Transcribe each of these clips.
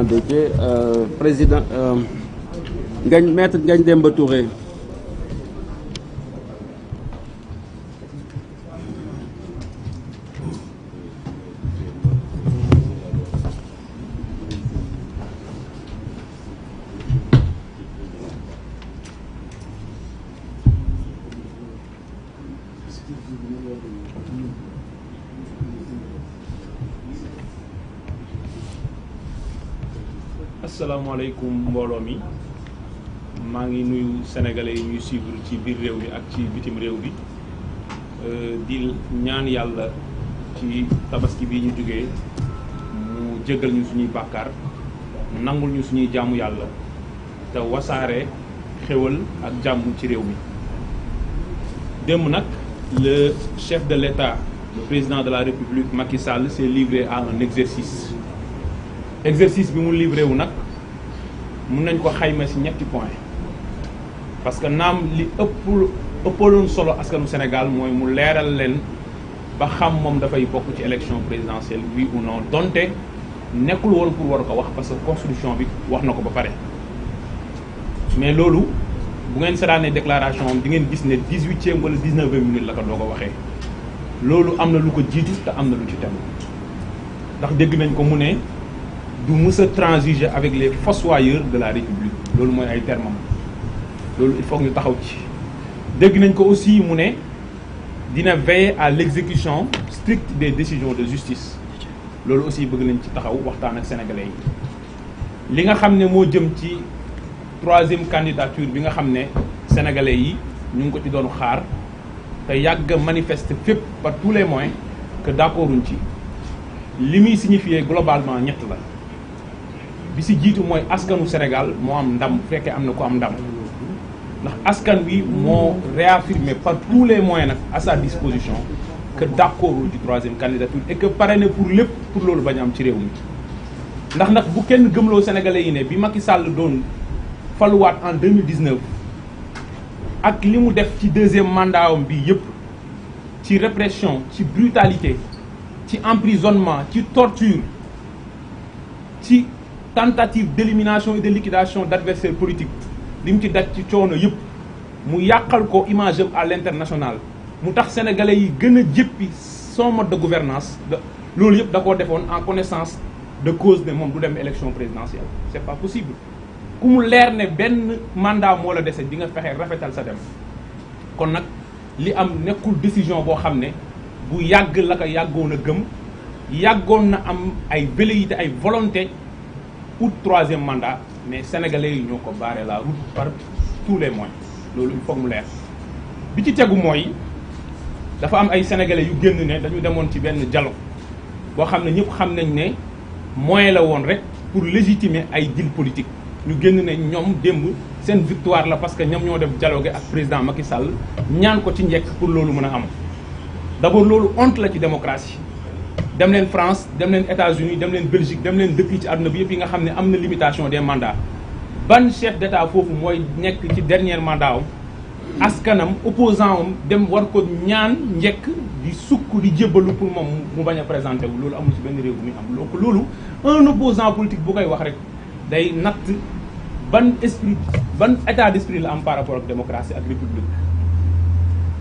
Déthié président Maître Ngagne Demba Touré. asalaamaaleykum mbooloo mi maa ngi nuyu sénégalais yi ñuy suivre ci biir réew mi ak ci bitim réew bi di ñaan yàlla ci tabaski bi ñu jógee mu jéggal ñu suñuy bàkkaar nangul ñu suñuy jaamu yàlla te wasaare xéwal ak jàmm ci réew mi. démb nag le chef de l'État, le président de la République Macky Sall s'est livré à un exercice bi mu livré wu nag mun nañ ko xayma ci ñetti point parce que naam li ëppaloon solo askanu Sénégal mooy mu leeral leen ba xam moom dafay bokk ci élection présidentielle oui ou non donte nekkul woon pour war ko wax parce que constitution bi wax na ko ba pare. mais loolu bu ngeen seetaanee déclaration am di ngeen gis ne 18e wala 19e minute la ko doo ko waxee loolu am na lu ko jiitu te am na lu ci tem ndax dégg nañ ko mu ne du mës a transiger avec les fossoyeurs de la République loolu mooy ay termes loolu il faut que ñu taxaw ci. dégg nañ ko aussi mu ne dina veiller à l'exécution stricte des décisions de justice loolu aussi bëgg nañ ci taxaw waxtaan ak sénégalais yi. li nga xam ne moo jëm ci 3e candidature bi nga xam ne sénégalais yi ñu ngi ko ci doon xaar te yàgg manifester fépp par tous les moyens que d'accorduñ ci li muy signifier globalement ñett la. bi si jiitu mooy askanu Sénégal moo am ndam bu fekkee am na ko am ndam ndax askan wi moo réaffirmé par tous les moyens nag à sa disposition que d'accordul ci 3e candidature et que pare na pour lépp pour loolu bañ am ci réew mi. ndax nag bu kenn gëmloo sénégalais yi ne bi Macky Sall doon faluwaat en 2019 ak li mu def ci 2e mandat am bi yëpp ci répression ci brutalité ci emprisonnement ci torture ci tentative d'élimination et de liquidation d'adversaires politiques li mu ci daj ci coono yëpp mu yàqal ko image à l'international mu tax sénégalais yi gën a jéppi son mode de gouvernance loolu yëpp da koo defoon en connaissance de cause ne moom du dem élection présidentielle c'est pas possible ku mu leer ne benn mandat moo la dese di nga fexe rafetal sa dem kon nag li am nekkul décision boo xam ne bu yàgg la ko yàggoon a gëm yàggoon na am ay velléité ay volonté ou 3e mandat mais sénégalais yi ñoo ko barré la route par tous les moyens loolu il faut mu leer. bi ci tegu mooy dafa am ay sénégalais yu génn ne dañu demoon ci benn dialogue boo xam ne ñëpp xam nañ ne moyen la woon rek pour légitimer ay deal politique ñu génn ne ñoom démb seen victoire la parce que ñoom ñoo def dialogue ak président Macky Sall ñaan ko ci njëkk pour loolu mën a am d'abord loolu honte la ci démocratie. dem leen France dem leen États-Unis dem leen Belgique dem leen dëkk yi ci àdduna bi yëpp yi nga xam ne am na limitation des mandats ban chef d'État foofu mooy nekk ci dernier mandat am askanam opposant am dem war ko ñaan njëkk di sukk di jébbalu pour moom mu bañ a présenté wu loolu amul ci benn réew bu muy am donc loolu un opposant politique bu koy wax rek day natt ban état d'esprit la am par rapport ak démocratie ak république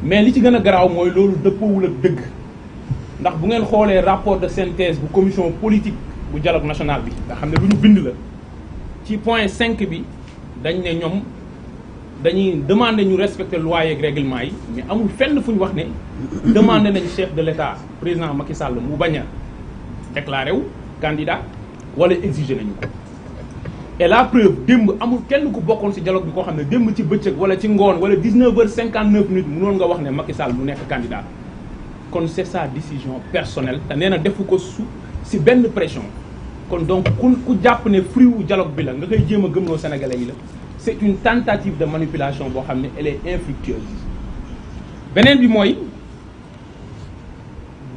mais li ci gën a garaaw mooy loolu dëppoowul ak dëgg. ndax bu ngeen xoolee rapport de synthèse bu commission politique bu dialogue national bi nga xam ne lu ñu bind la ci point 5 bi dañ ne ñoom dañuy demander ñu respecter loi yeeg règlement yi mais amul fenn fu ñu wax ne demander nañ chef de l'État président Macky Sall mu bañ a déclarer wu candidat wala exiger nañu ko. et la preuve démb amul kenn ku bokkoon ci dialogue bi koo xam ne démb ci bëccëg wala ci ngoon wala 19h59 mënoon nga wax ne Macky Sall du nekk candidat. kon c'est sa décision personnelle te nee na defu ko ci benn pression kon donc ku jàpp ne fruit wu dialogue bi la nga koy jéem a gëmloo sénégalais yi la c'est une tentative de manipulation boo xam ne elle est infructueuse. beneen bi mooy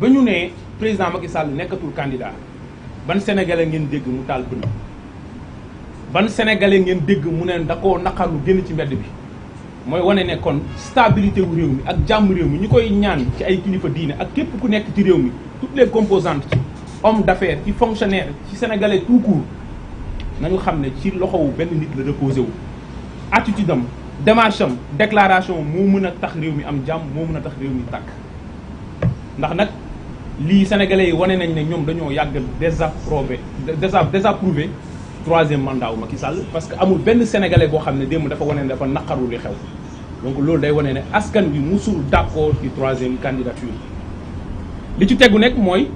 ba ñu ne président Macky Sall nekkatul candidat ban sénégalais ngeen dégg mu taal bënn ban sénégalais ngeen dégg mu ne da koo naqarlu génn ci mbedd bi. mooy wane ne kon stabilité wu réew mi ak jàmm réew mi ñi koy ñaan ci ay kilifa diine ak képp ku nekk ci réew mi toutes les composantes ci homme d'affaires ci fonctionnaire ci sénégalais tout court nañu xam ne ci loxowu benn nit la reposé wu. attitude am démarche am déclaration moo mën a tax réew mi am jàmm moo mën a tax réew mi tàkk ndax nag lii sénégalais yi wane nañ ne ñoom dañoo yàgg désapprouvé troisième mandat wu Macky Sall parce que amul benn sénégalais boo xam ne démb dafa wane ne dafa naqaru li xew donc loolu day wane ne askan bi musul d'accord ci troisième candidature li ci tegu nekk mooy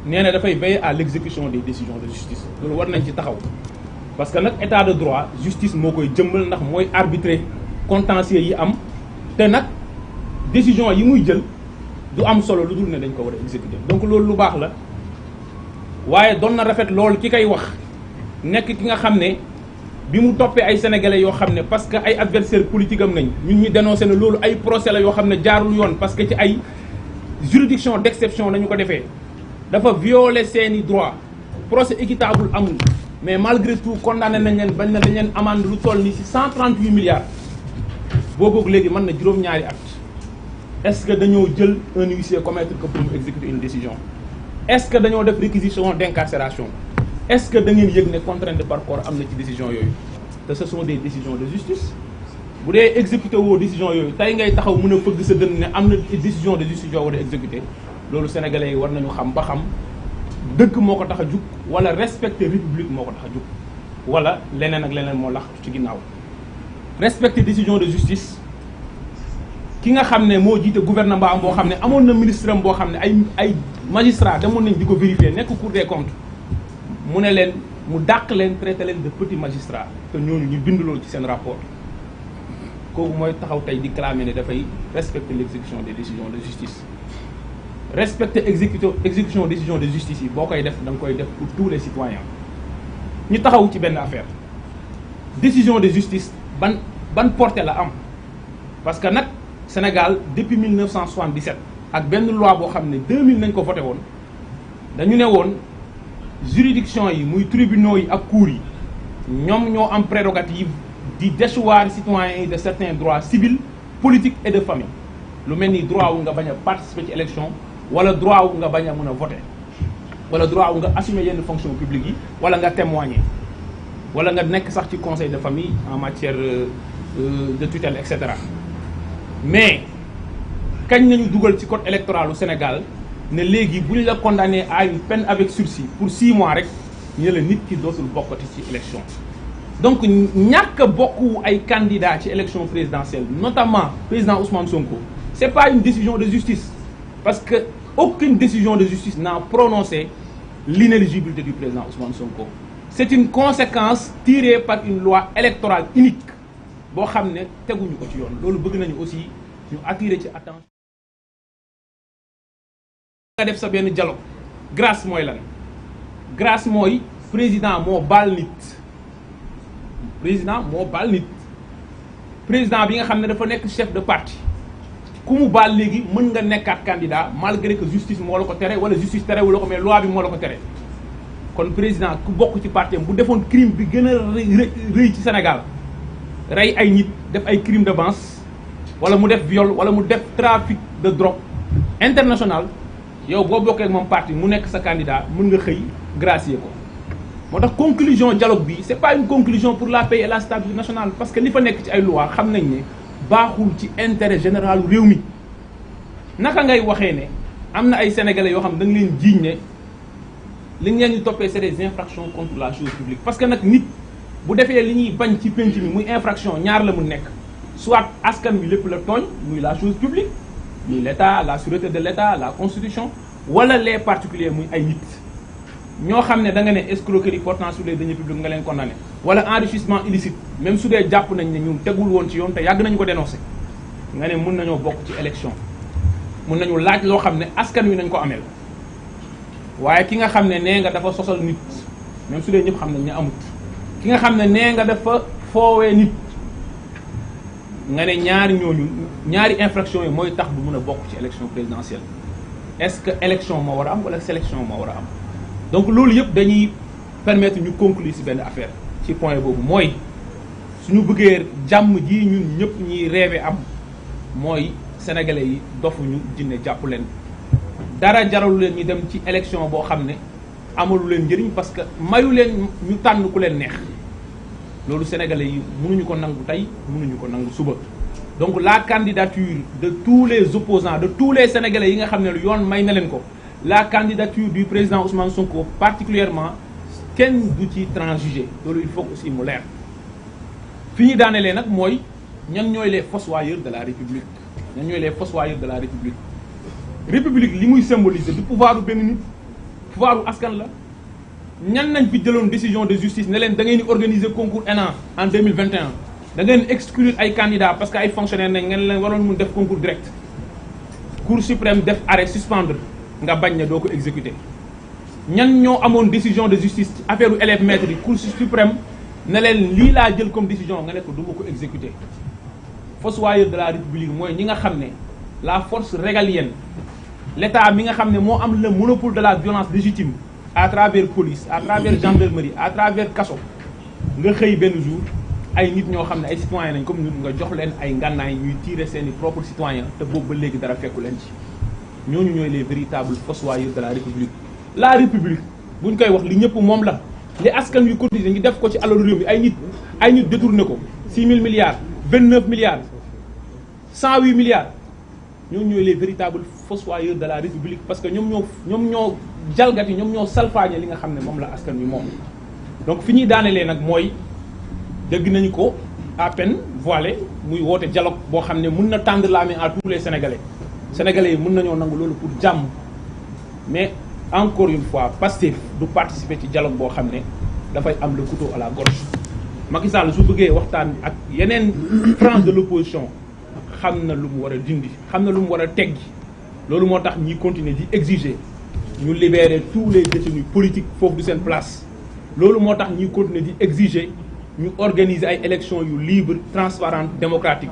nee na dafay veiller à l'exécution des décisions de justice loolu war nañ ci taxaw parce que nag état de droit justice moo koy jëmbal ndax mooy arbitrer contentieux yi am te nag décision yi muy jël du am solo lu dul ne dañ ko war a exécuter donc loolu lu baax la waaye doon na rafet loolu ki koy wax nekk ki nga xam ne bi mu toppee ay sénégalais yoo xam ne parce que ay adversaire politique am nañ ñun ñi dénoncé ne loolu ay procès la yoo xam ne jaarul yoon parce que ci ay juridiction d'exception la ñu ko defee dafa violer seeni droit procès équitable amul mais malgré tout condamné nañ leen bañ na dañ leen amende lu toll ni ci 138 milliards booboog léegi mën na juróom-ñaari at est-ce que dañoo jël un huissier commettre que pour mu exécuter une décision est-ce que dañoo def réquisition d'incarcération est-ce que da ngeen yëg ne contrainte par corps am na ci décision yooyu te ce sont des décisions de justice bu dee exécuté woo décision yooyu tey ngay taxaw mën a fëgg sa dënn ne am na décision de justice yoo war a exécuté loolu sénégalais yi war nañu xam ba xam dëgg moo ko tax a jug wala respecter république moo ko tax a jug wala leneen ak leneen moo lax ci ginnaaw respecter décision de justice ki nga xam ne moo jiite gouvernement am boo xam ne amoon na ministre am boo xam ne ay magistrat demoon nañ di ko vérifier nekk cour des comptes mu ne leen mu dàq leen traité leen de petit magistrat te ñooñu ñu bind loolu ci seen rapport kooku mooy taxaw tey di clamer ne dafay respecter l'exécution des décisions de justice respecter exécution décision de justice yi boo koy def da nga koy def pour tous les citoyens ñu taxaw ci benn affaire décision de justice ban portée la am parce que nag Sénégal depuis 1977 ak benn loi boo xam ne 2000 nañ ko voté woon dañu ne woon juridiction yi muy tribunaux yi ak cours yi ñoom ñoo am prérogative di déchoir citoyens yi de certains droits civils politiques et de famille lu mel ni droit wu nga bañ a participer ci élection wala droit wu nga bañ a mën a voter wala droit wu nga assumer yenn fonction publique yi wala nga témoigner wala nga nekk sax ci conseil de famille en matière de tutelle et cetera mais kañ nañu dugal ci code électoral u Sénégal ne léegi bu ñu la condamné à une peine avec sursis pour 6 mois rek ñu ne la nit ki dootul bokkati ci élection donc ñàkk a bokk ay candidats ci élection présidentielle notamment président Ousmane Sonko c'est pas une décision de justice parce que aucune décision de justice n'a prononcé l'inéligibilité du président Ousmane Sonko c'est une conséquence tirée par une loi électorale unique boo xam ne teguñu ko ci yoon loolu bëgg nañu aussi ñu attirer ci attention nga def sa benn dialogue grâce mooy lan grâce mooy président moo baal nit président bi nga xam ne dafa nekk chef de parti ku mu baal léegi mën nga nekkaat candidat malgré que justice moo la ko tere wala justice tere wala ko mais loi bi moo la ko tere kon président ku bokk ci parti bu defoon crime bi gën a rëy ci Sénégal rey ay nit def ay crime de masse wala mu def viol wala mu def trafic de drogue international yow boo bokkee ak moom parti mu nekk sa candidat mën nga xëy gracier ko moo tax conclusion dialogue bi c'est pas une conclusion pour la paix et la stabilité nationale parce que li fa nekk ci ay loi xam nañ ne baaxul ci intérêt général réew mi naka ngay waxee ne am na ay sénégalais yoo xam da nga leen jiiñ ne li ngeen ñu toppee c'est des infractions contre la chose publique parce que nag nit bu defee li ñuy bañ ci penc mi muy infraction ñaar la mu nekk soit askan wi lépp la tooñ muy la chose publique muy l'état la sûreté de l'état la constitution wala les particuliers muy ay nit ñoo xam ne da nga ne escroquerie portant sur les deniers publics nga leen condamné wala enrichissement illicite même su dee jàpp nañ ne ñun tegul woon ci yoon te yàgg nañu ko dénoncer nga ne mën nañoo bokk ci élection mën nañu laaj loo xam ne askan wi nañ ko ameel waaye ki nga xam ne nee nga dafa sosal nit même su dee ñëpp xam nañ ne amut ki nga xam ne nee nga dafa foowee nit nga ne ñaari infraction yi mooy tax bu mën a bokk ci élection présidentielle est-ce que élection moo war a am wala sélection moo war a am donc loolu yëpp dañuy permettre ñu conclure ci benn affaire ci point boobu mooy suñu bëggee jàmm ji ñun ñëpp ñiy rêver am mooy sénégalais yi dofuñu jinne jàpp leen dara jaralu leen ñu dem ci élection boo xam ne amalu leen njëriñ parce que mayu leen ñu tànn ku leen neex loolu sénégalais yi mënuñu ko nangu tey mënuñu ko nangu suba. donc la candidature de tous les opposants de tous les sénégalais yi nga xam ne lu yoon may na leen ko la candidature du président Ousmane Sonko particulièrement kenn du ci transiger loolu il faut aussi mu leer. fi ñu daanelee nag mooy ñan ñooy les fossoyeurs de la république ñan ñooy les fossoyeurs de la république république li muy symboliser du pouvoir benn nit pouvoir askan la ñan nañ fi jëloon décision de justice ne leen da ngeen di organiser concours ENA en 2021 da ngeen exclure ay candidats parce que ay fonctionnaires nañ ngeen leen waroon mun def concours direct cour suprême def arrêt suspendre nga bañ ne doo ko exécuter ñan ñoo amoon décision de justice affaire u élèves maîtres yi cour suprême ne leen lii laa jël comme décision nga ne ko du ma ko exécuter fossoyeur de la république mooy ñi nga xam ne la force régalienne l'état mi nga xam ne moo am le monopole de la violence légitime à travers police à travers gendarmerie à travers kaso nga xëy benn jour ay nit ñoo xam ne ay citoyens nañ comme ñun nga jox leen ay ngànnaay ñuy tirer seeni propres citoyens te boobu ba léegi dara fekku leen ci ñooñu ñooy les véritables fossoyeurs de la république buñ koy wax li ñëpp moom la li askan yu cotisé ngi def ko ci alalu réew mi ay nit détourné ko 6 000 milliards 29 milliards 108 milliards ñoom ñooy les véritables fossoyeurs de la république parce que ñoom ñoo jalgati ñoom ñoo salfaañe li nga xam ne moom la askan wi moom. donc fi ñuy daanelee nag mooy dégg nañu ko à peine voilé muy woote dialogue boo xam ne mun na tendre la main à tous les sénégalais yi mun nañoo nangu loolu pour jàmm mais encore une fois Pastef du participer ci dialogue boo xam ne dafay am le couteau à la gorge. Macky Sall su bëggee waxtaan ak yeneen frange de l'opposition xam na lu mu war a dindi xam na lu mu war a teggi loolu moo tax ñiy continuer di exiger ñu libérer tous les détenus politiques foofu du seen place loolu moo tax ñiy continuer di exiger ñu organiser ay élections yu libre transparente démocratique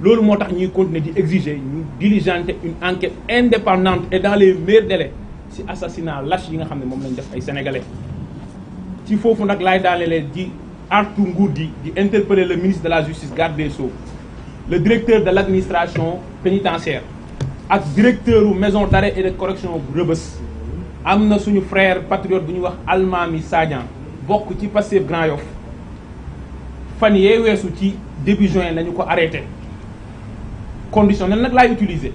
loolu moo tax ñuy continuer di exiger ñu diligenter une enquête indépendante et dans les meilleurs délais ci assassinat lâche yi nga xam ne moom lañ def ay sénégalais ci foofu nag laay daanelee di artu nguur di interpeller le ministre de la justice garde des sceaux le directeur de l'administration pénitentiaire ak directeur u maison d'arrêt et de correction bu Rebeuss am na suñu frère patriote bu ñuy wax Almami Sadian bokk ci Pastef Grand Yoff fan yee weesu ci début juin lañu ko arrêté conditionnel nag laay utiliser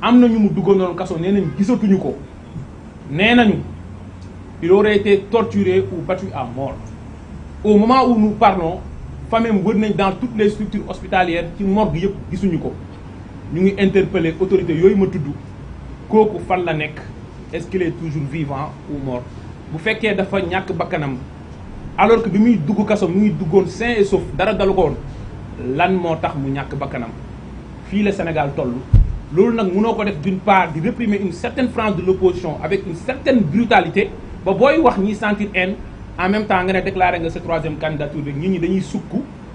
am na ñu mu duggoon noonu kaso nee nañ gisatuñu ko nee nañu il aurait été torturé ou battu à mort au moment où nous parlons famille wër nañ dans toutes les structures hospitalières ci morgue yëpp gisuñu ko ñu ngi interpeller autorités yooyu ma tudd kooku fan la nekk est-ce qu'il est toujours vivant ou mort bu fekkee dafa ñàkk bakkanam alors que bi muy dugg kaso mu ngi duggoon sain et sauf dara dalu ko woon lan moo tax mu ñàkk bakkanam fii la Sénégal toll loolu nag mënoo ko def d'une part di réprimer une certaine frange de l'opposition avec une certaine brutalité ba booy wax ñiy sentir haine en même temps nga ne déclaré nga sa troisième candidature rek nit ñi dañuy sukk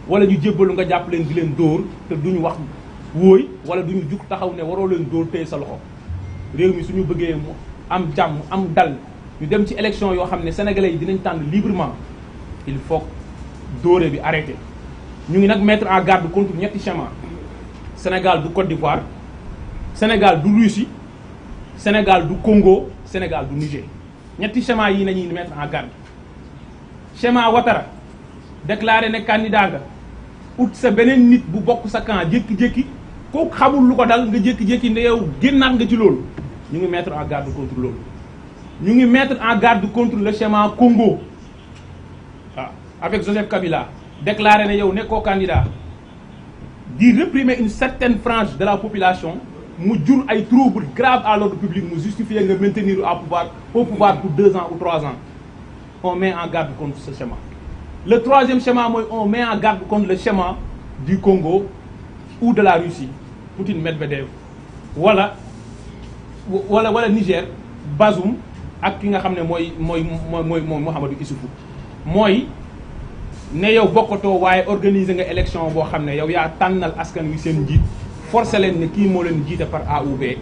wala ñu jébbalu nga jàpp leen di leen dóor te duñu wax wóoy wala duñu jug taxaw ne waroo leen dóor téye sa loxo réew mi suñu bëggee mu am jàmm am dal ñu dem ci élection yoo xam ne sénégalais yi dinañ tànn librement il faut dóore bi arrêté ñu ngi nag mettre en garde contre ñetti schéma Sénégal du Côte d'Ivoire Sénégal du Russie Sénégal du Congo Sénégal du Niger ñetti schéma yi nañuy mettre en garde schéma Ouattara déclaré ne candidat nga ut sa beneen nit bu bokk sa camp jékki-jékki kooku xamul lu ko dal nga jékki-jékki ne yow génnaat nga ci loolu ñu ngi mettre en garde contre loolu ñu ngi mettre en garde contre le schéma Congo waaw avec Joseph Kabila déclaré ne yow nekkoo candidat di réprimer une certaine frange de la population mu jur ay troubles graves à l'ordre public mu justifier nga maintenir au pouvoir pour 2 ans ou 3 ans on met en garde contre ce schéma. Le troisième schéma mooy on met en garde contre le schéma du Congo ou de la Russie Poutine Medvedev wala Niger Bazoum ak ki nga xam ne mooy Mouhamadou Issoufou mooy ne yow bokkatoo waaye organiser nga élection boo xam ne yow yaa tànnal askan wi seen njiit forcé leen ne kii moo leen jiite par A ou B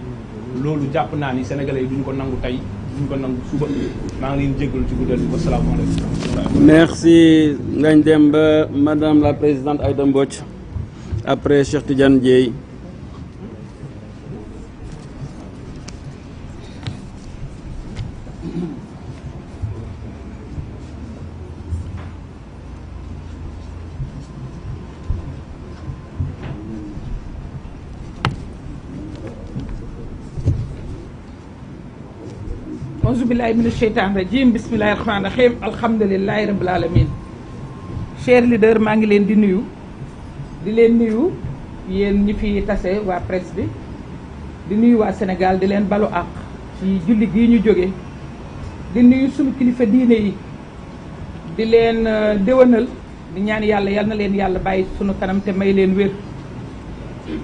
loolu jàpp naa ni sénégalais yi duñu ko nangu tey duñu ko nangu suba maa ngi leen jégalu ci guddal bi wasalaamaaleykum. Merci Ngagne Demba. Madame la présidente Aïda Mbodj après Cheikh Tidiane Dièye. auzu billahi mina sheytaan rajim bismillahi rahmaani rahim alhamdulilahi rabbil alamin cher leader maa ngi leen di nuyu yéen ñi fi tase waa presse bi di nuyu waa Sénégal di leen balu àq ci julli gii ñu jóge di nuyu sunu kilifa diine yi di leen déwénal di ñaan yàlla yal na leen yàlla bàyyi sunu kanam te may leen wér